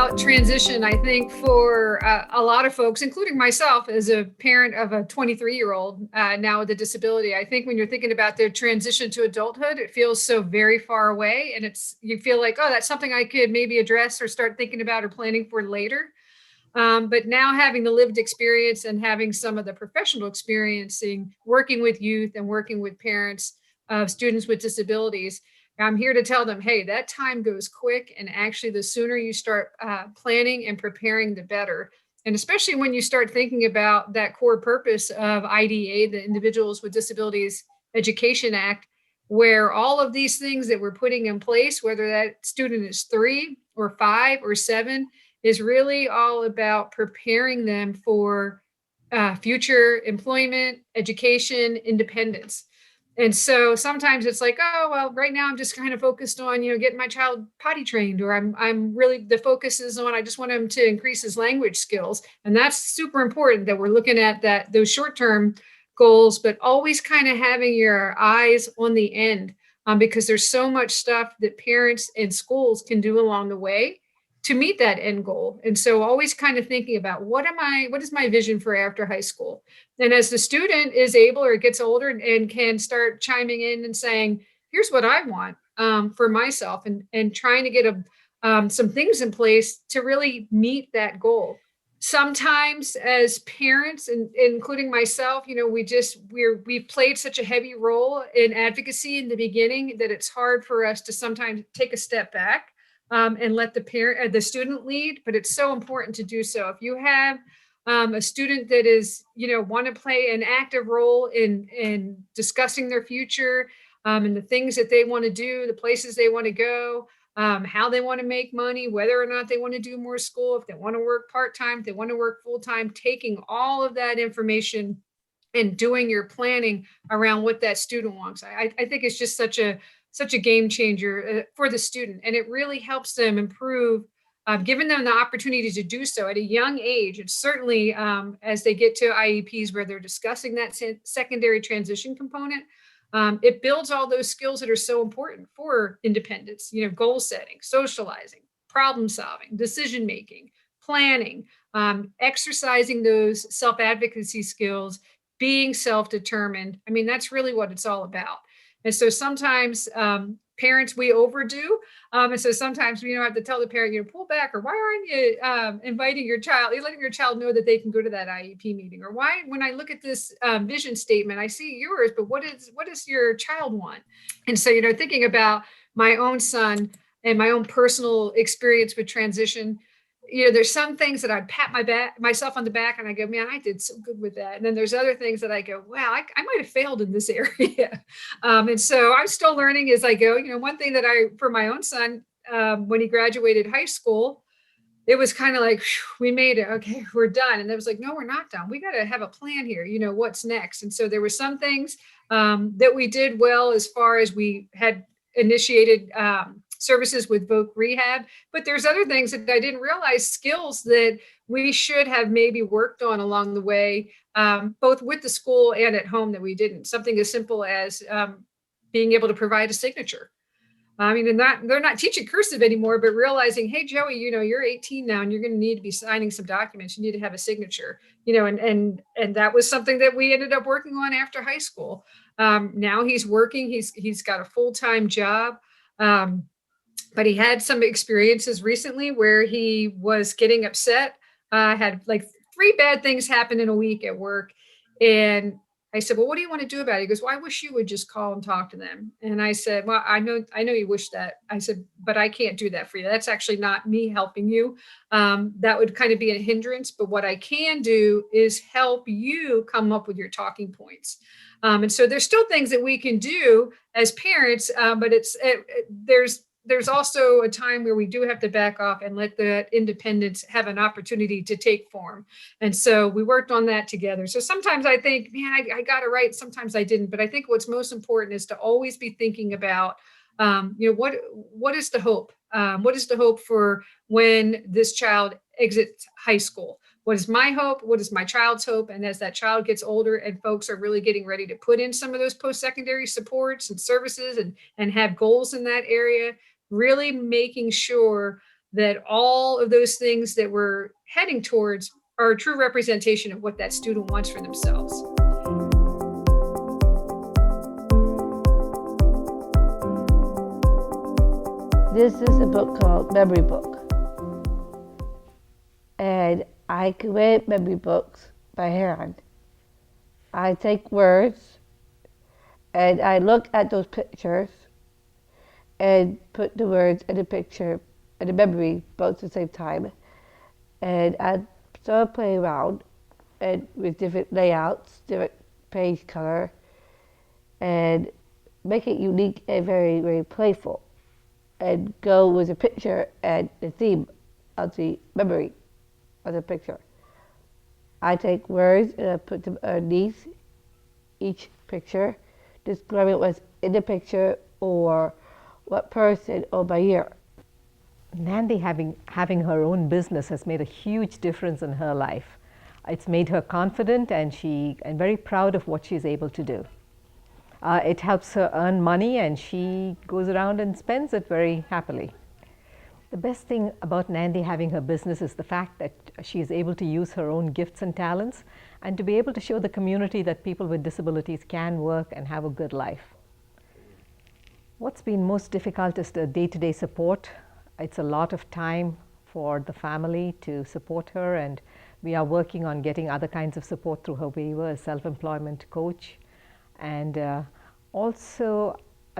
about transition, I think for a lot of folks, including myself as a parent of a 23-year-old now with a disability, I think when you're thinking about their transition to adulthood, it feels so very far away. And you feel like, oh, that's something I could maybe address or start thinking about or planning for later. But now having the lived experience and having some of the professional experiencing, working with youth and working with parents of students with disabilities, I'm here to tell them, hey, that time goes quick. And actually, the sooner you start planning and preparing, the better. And especially when you start thinking about that core purpose of IDA, the Individuals with Disabilities Education Act, where all of these things that we're putting in place, whether that student is 3 or 5 or 7, is really all about preparing them for future employment, education, independence. And so sometimes it's like, oh, well, right now I'm just kind of focused on, getting my child potty trained, or I'm really, the focus is on, I just want him to increase his language skills. And that's super important that we're looking at those short-term goals, but always kind of having your eyes on the end, because there's so much stuff that parents and schools can do along the way to meet that end goal. And so always kind of thinking about what is my vision for after high school? And as the student is able or gets older and can start chiming in and saying, here's what I want for myself, and trying to get some things in place to really meet that goal. Sometimes as parents, and including myself, we've played such a heavy role in advocacy in the beginning that it's hard for us to sometimes take a step back and let the student lead, but it's so important to do so. If you have a student that is, want to play an active role in discussing their future and the things that they want to do, the places they want to go, how they want to make money, whether or not they want to do more school, if they want to work part-time, if they want to work full-time, taking all of that information and doing your planning around what that student wants. I think it's just such a game changer for the student. And it really helps them improve, giving them the opportunity to do so at a young age. And certainly as they get to IEPs where they're discussing that secondary transition component, it builds all those skills that are so important for independence, goal setting, socializing, problem solving, decision making, planning, exercising those self-advocacy skills, being self-determined. I mean, that's really what it's all about. And so sometimes parents, we overdo. And so sometimes we have to tell the parent, pull back, or why aren't you inviting your child, letting your child know that they can go to that IEP meeting? Or why, when I look at this vision statement, I see yours, but what does your child want? And so, thinking about my own son and my own personal experience with transition, there's some things that I pat myself on the back and I go, man, I did so good with that. And then there's other things that I go, wow, I might have failed in this area. And so I'm still learning as I go. One thing that for my own son, when he graduated high school, it was kind of like, we made it. Okay, we're done. And it was like, no, we're not done. We got to have a plan here. What's next? And so there were some things that we did well, as far as we had initiated services with voc rehab, but there's other things that I didn't realize, skills that we should have maybe worked on along the way, both with the school and at home, that we didn't. Something as simple as being able to provide a signature. I mean, they're not teaching cursive anymore, but realizing, hey, Joey, you're 18 now and you're going to need to be signing some documents. You need to have a signature, and that was something that we ended up working on after high school. Now he's working, he's got a full-time job. But he had some experiences recently where he was getting upset, had like 3 bad things happen in a week at work. And I said, well, what do you want to do about it? He goes, well, I wish you would just call and talk to them. And I said, well, I know you wish that. I said, but I can't do that for you. That's actually not me helping you. That would kind of be a hindrance. But what I can do is help you come up with your talking points. And so there's still things that we can do as parents, but there's also a time where we do have to back off and let the independence have an opportunity to take form. And so we worked on that together. So sometimes I think, man, I got it right. Sometimes I didn't. But I think what's most important is to always be thinking about, what is the hope? What is the hope for when this child exits high school? What is my hope? What is my child's hope? And as that child gets older and folks are really getting ready to put in some of those post-secondary supports and services and have goals in that area, really making sure that all of those things that we're heading towards are a true representation of what that student wants for themselves. This is a book called Memory Book. And I create memory books by hand. I take words and I look at those pictures and put the words and the picture and the memory both at the same time. And I sort of play around and with different layouts, different page color, and make it unique and very, very playful. And go with the picture and the theme of the memory of the picture. I take words and I put them underneath each picture, describing what's in the picture or what person or by year. Nandi having her own business has made a huge difference in her life. It's made her confident and very proud of what she's able to do. It helps her earn money and she goes around and spends it very happily. The best thing about Nandi having her business is the fact that she is able to use her own gifts and talents and to be able to show the community that people with disabilities can work and have a good life. What's been most difficult is the day-to-day support. It's a lot of time for the family to support her, and we are working on getting other kinds of support through her waiver, a self-employment coach, and also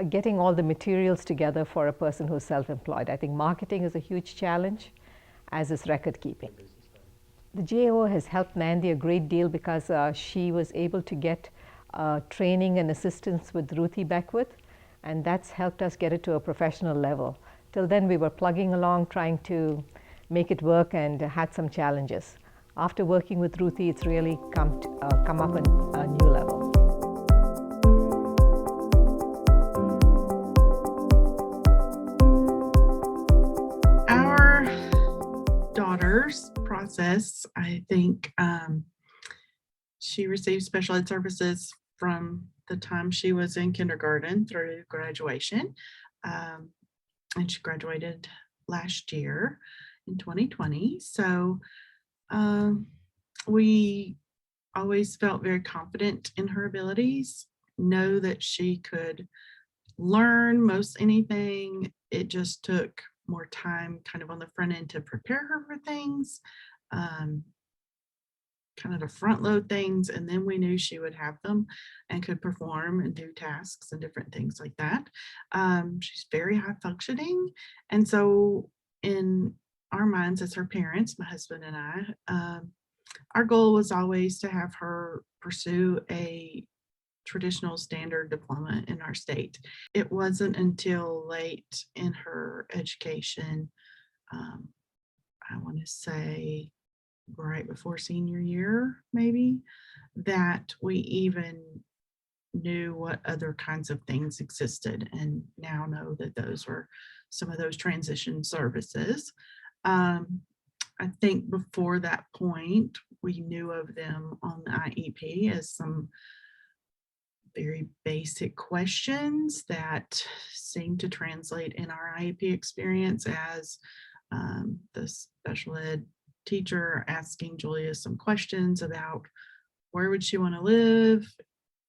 getting all the materials together for a person who's self-employed. I think marketing is a huge challenge, as is record keeping. The GAO has helped Nandi a great deal because she was able to get training and assistance with Ruthie Beckwith, and that's helped us get it to a professional level. Till then we were plugging along trying to make it work and had some challenges. After working with Ruthie, it's really come up a new level. Our daughter's process, I think she received special ed services from the time she was in kindergarten through graduation. And she graduated last year in 2020. So we always felt very confident in her abilities, know that she could learn most anything. It just took more time kind of on the front end to prepare her for things, kind of to front load things, and then we knew she would have them and could perform and do tasks and different things like that. She's very high functioning, and so in our minds as her parents, my husband and I, our goal was always to have her pursue a traditional standard diploma in our state. It wasn't until late in her education, I want to say right before senior year, maybe, that we even knew what other kinds of things existed, and now know that those were some of those transition services. I think before that point, we knew of them on the IEP as some very basic questions that seem to translate in our IEP experience as the special ed teacher asking Julia some questions about where would she want to live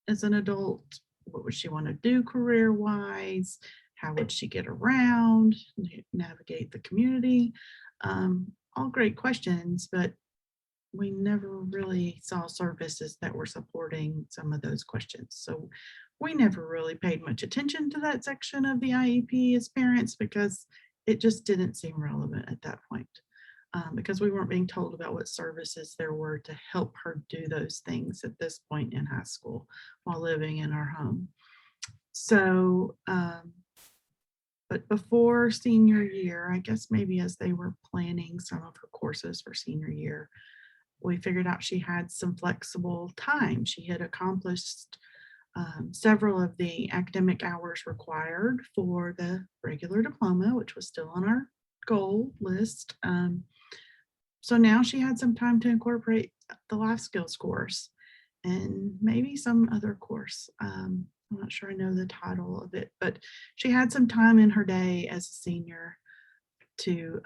as an adult, what would she want to do career-wise, how would she get around, navigate the community, all great questions, but we never really saw services that were supporting some of those questions. So we never really paid much attention to that section of the IEP as parents because it just didn't seem relevant at that point, because we weren't being told about what services there were to help her do those things at this point in high school while living in our home. So, but before senior year, I guess maybe as they were planning some of her courses for senior year, we figured out she had some flexible time. She had accomplished several of the academic hours required for the regular diploma, which was still on our goal list. So now she had some time to incorporate the life skills course and maybe some other course. I'm not sure I know the title of it, but she had some time in her day as a senior to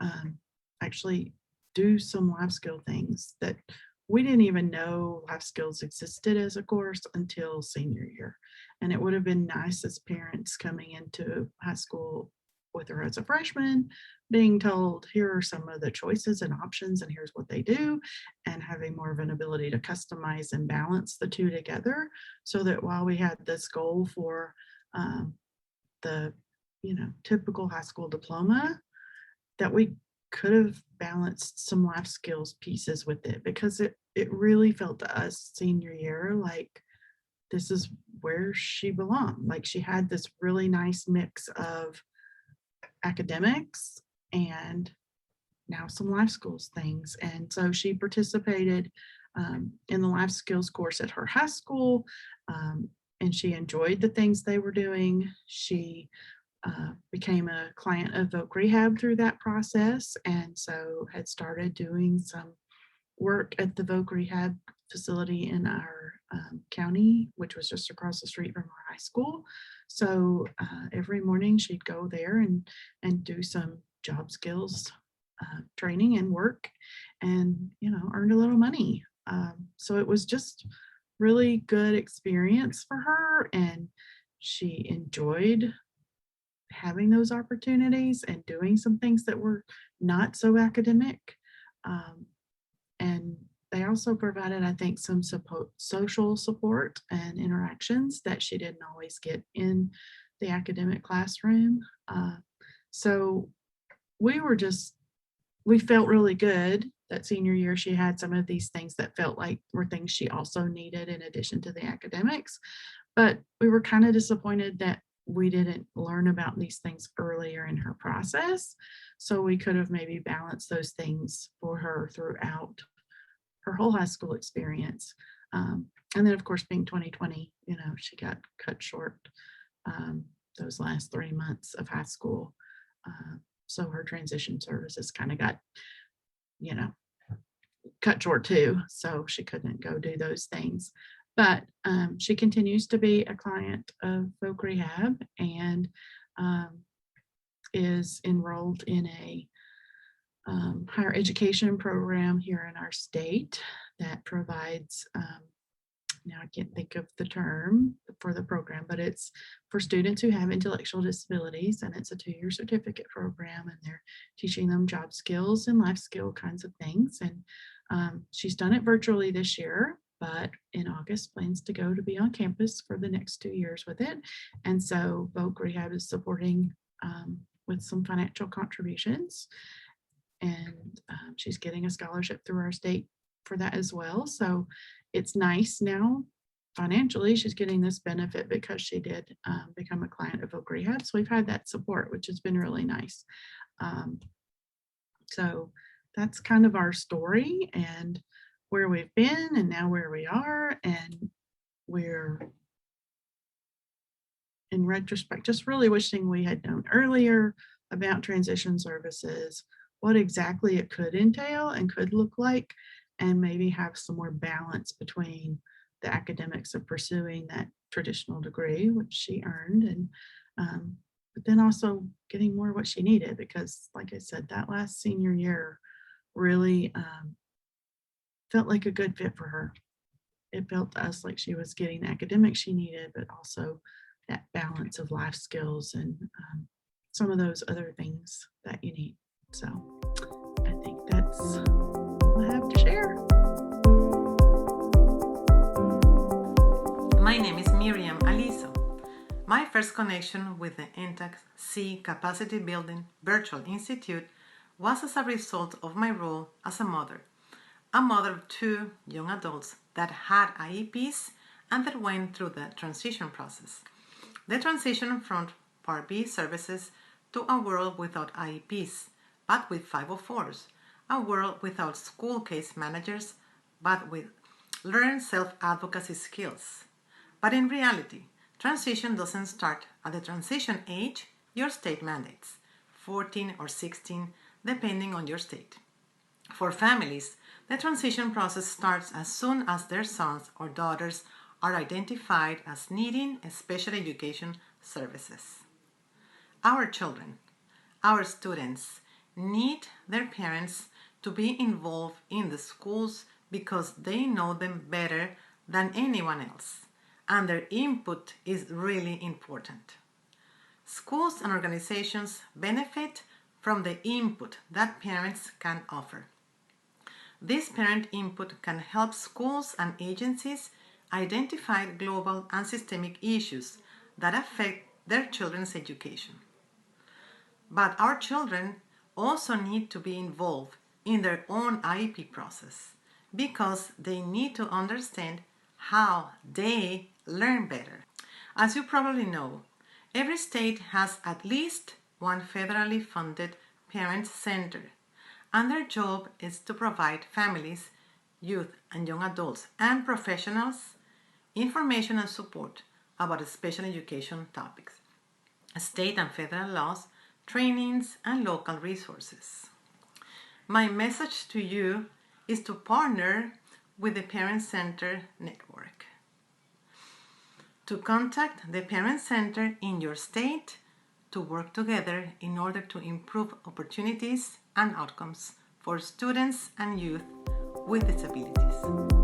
actually do some life skill things that we didn't even know life skills existed as a course until senior year. And it would have been nice as parents coming into high school with her as a freshman, being told, here are some of the choices and options, and here's what they do, and having more of an ability to customize and balance the two together, so that while we had this goal for the typical high school diploma, that we could have balanced some life skills pieces with it, because it really felt to us senior year like this is where she belonged. Like, she had this really nice mix of academics and now some life skills things. And so she participated in the life skills course at her high school, and she enjoyed the things they were doing. She became a client of Voc Rehab through that process, and so had started doing some work at the Voc Rehab facility in our county, which was just across the street from our high school. So every morning she'd go there and do some job skills training and work, and earned a little money. So it was just really good experience for her, and she enjoyed having those opportunities and doing some things that were not so academic. And they also provided, I think, some social support and interactions that she didn't always get in the academic classroom. So we felt really good that senior year she had some of these things that felt like were things she also needed in addition to the academics. But we were kind of disappointed that we didn't learn about these things earlier in her process. So we could have maybe balanced those things for her throughout her whole high school experience. And then, of course, being 2020, she got cut short those last 3 months of high school. So her transition services kind of got, cut short too. So she couldn't go do those things. But she continues to be a client of Voc Rehab, and is enrolled in a higher education program here in our state that provides, now I can't think of the term for the program, but it's for students who have intellectual disabilities, and it's a 2-year certificate program, and they're teaching them job skills and life skill kinds of things. And she's done it virtually this year, but in August plans to go to be on campus for the next 2 years with it. And so Voc Rehab is supporting with some financial contributions, and she's getting a scholarship through our state for that as well. So it's nice now financially she's getting this benefit because she did become a client of Voc Rehab. So we've had that support, which has been really nice. So that's kind of our story and where we've been and now where we are. And we're, in retrospect, just really wishing we had known earlier about transition services, what exactly it could entail and could look like, and maybe have some more balance between the academics of pursuing that traditional degree, which she earned, and but then also getting more what she needed, because like I said, that last senior year really felt like a good fit for her. It felt to us like she was getting the academics she needed, but also that balance of life skills and some of those other things that you need. So I think that's all I have to share. My name is Miriam Aliso. My first connection with the NTACT Capacity Building Virtual Institute was as a result of my role as a mother of 2 young adults that had IEPs and that went through the transition process. The transition from Part B services to a world without IEPs, but with 504s, a world without school case managers, but with learned self-advocacy skills. But in reality, transition doesn't start at the transition age your state mandates, 14 or 16, depending on your state. For families, the transition process starts as soon as their sons or daughters are identified as needing special education services. Our children, our students, need their parents to be involved in the schools because they know them better than anyone else, and their input is really important. Schools and organizations benefit from the input that parents can offer. This parent input can help schools and agencies identify global and systemic issues that affect their children's education. But our children also need to be involved in their own IEP process because they need to understand how they learn better. As you probably know, every state has at least one federally funded parent center, and their job is to provide families, youth and young adults, and professionals information and support about special education topics, state and federal laws, trainings, and local resources. My message to you is to partner with the Parent Center Network. To contact the Parent Center in your state to work together in order to improve opportunities and outcomes for students and youth with disabilities.